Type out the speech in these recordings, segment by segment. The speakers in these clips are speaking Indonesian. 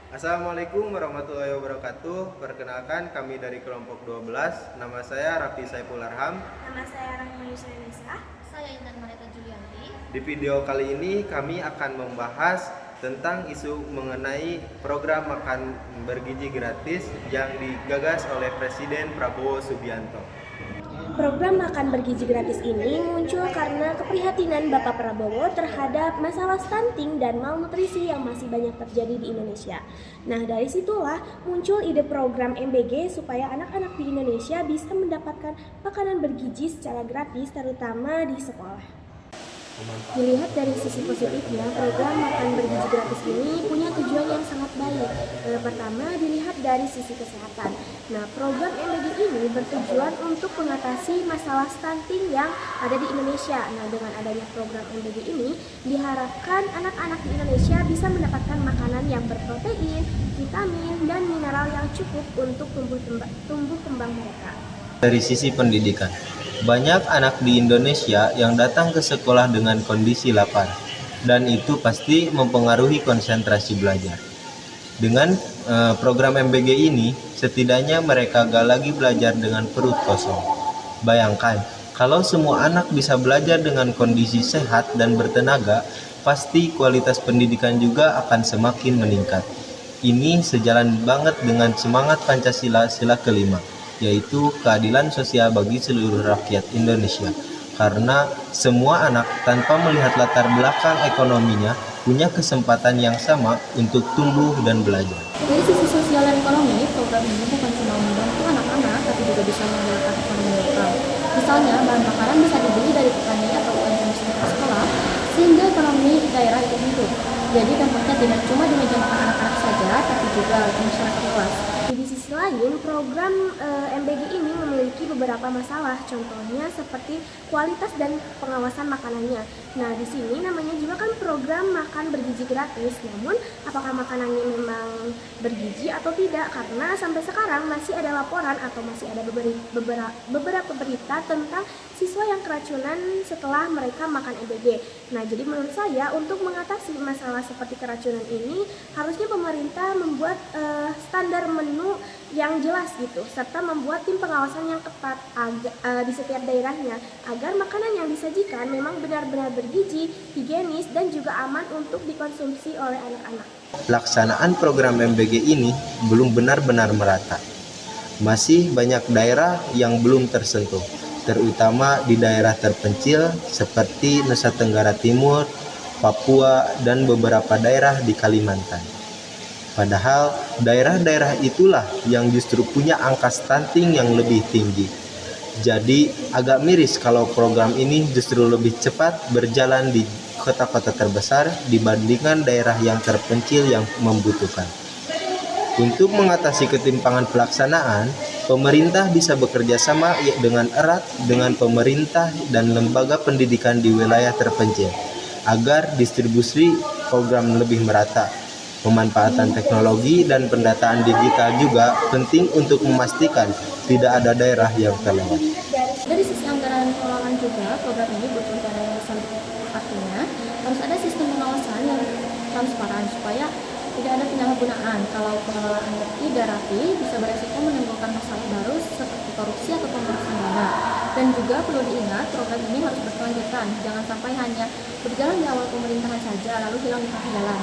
Assalamualaikum warahmatullahi wabarakatuh. Perkenalkan kami dari kelompok 12. Nama saya Raffi Saiful Arham. Nama saya Rahma Yusrinisa. Saya Intan Marita Julianti. Di video kali ini kami akan membahas tentang isu mengenai program makan bergizi gratis yang digagas oleh Presiden Prabowo Subianto. Program makan bergizi gratis ini muncul karena keprihatinan Bapak Prabowo terhadap masalah stunting dan malnutrisi yang masih banyak terjadi di Indonesia. Nah, dari situlah muncul ide program MBG supaya anak-anak di Indonesia bisa mendapatkan makanan bergizi secara gratis, terutama di sekolah. Dilihat dari sisi positifnya, program makan bergizi gratis ini punya tujuan yang sangat baik. Pertama, dilihat dari sisi kesehatan. Nah, program MBG ini bertujuan untuk mengatasi masalah stunting yang ada di Indonesia. Nah, dengan adanya program MBG ini, diharapkan anak-anak di Indonesia bisa mendapatkan makanan yang berprotein, vitamin, dan mineral yang cukup untuk tumbuh kembang mereka. Dari sisi pendidikan, banyak anak di Indonesia yang datang ke sekolah dengan kondisi lapar, dan itu pasti mempengaruhi konsentrasi belajar. Dengan program MBG ini, setidaknya mereka gak lagi belajar dengan perut kosong. Bayangkan, kalau semua anak bisa belajar dengan kondisi sehat dan bertenaga, pasti kualitas pendidikan juga akan semakin meningkat. Ini sejalan banget dengan semangat Pancasila sila kelima, yaitu keadilan sosial bagi seluruh rakyat Indonesia. Karena semua anak tanpa melihat latar belakang ekonominya punya kesempatan yang sama untuk tumbuh dan belajar. Dari sisi sosial dan ekonomi, program ini bukan cuma membantu anak-anak, tapi juga bisa menggerakkan ekonomi lokal. Misalnya, bahan makanan bisa dibeli dari petani atau UMKM sekitar sekolah, sehingga ekonomi daerah itu hidup. Jadi dampaknya tidak cuma di meja makan anak-anak saja, tapi juga di masyarakat luas. Di sisi lain, program MBG ini memiliki beberapa masalah, contohnya seperti kualitas dan pengawasan makanannya. Nah, di sini namanya juga kan program makan bergizi gratis, namun apakah makanannya memang bergizi atau tidak? Karena sampai sekarang masih ada laporan atau masih ada beberapa berita tentang siswa yang keracunan setelah mereka makan MBG. Nah, jadi menurut saya untuk mengatasi masalah seperti keracunan ini, harusnya pemerintah membuat standar menu yang jelas gitu, serta membuat tim pengawasan yang ketat di setiap daerahnya agar makanan yang disajikan memang benar-benar bergizi, higienis, dan juga aman untuk dikonsumsi oleh anak-anak. Pelaksanaan program MBG ini belum benar-benar merata. Masih banyak daerah yang belum tersentuh, terutama di daerah terpencil seperti Nusa Tenggara Timur, Papua, dan beberapa daerah di Kalimantan. Padahal daerah-daerah itulah yang justru punya angka stunting yang lebih tinggi. Jadi agak miris kalau program ini justru lebih cepat berjalan di kota-kota terbesar dibandingkan daerah yang terpencil yang membutuhkan. Untuk mengatasi ketimpangan pelaksanaan, pemerintah bisa bekerja sama dengan erat dengan pemerintah dan lembaga pendidikan di wilayah terpencil agar distribusi program lebih merata. Pemanfaatan teknologi dan pendataan digital juga penting untuk memastikan tidak ada daerah yang terlewat. Dari sisi anggaran dan pengelolaan juga, program ini butuh dana yang besar. Artinya, harus ada sistem pengawasan yang transparan supaya tidak ada penyalahgunaan. Kalau pengelolaannya tidak rapi, bisa beresiko menimbulkan masalah baru seperti korupsi atau pemerasan dana. Dan juga perlu diingat, program ini harus berkelanjutan. Jangan sampai hanya berjalan di awal pemerintahan saja, lalu hilang di tengah jalan.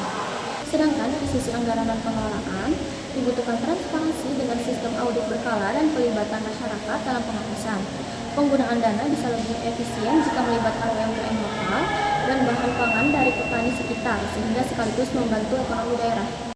Sedangkan di sisi anggaran dan pengelolaan, dibutuhkan transparansi dengan sistem audit berkala dan pelibatan masyarakat dalam pengawasan. Penggunaan dana bisa lebih efisien jika melibatkan UMKM lokal dan bahan pangan dari petani sekitar, sehingga sekaligus membantu ekonomi daerah.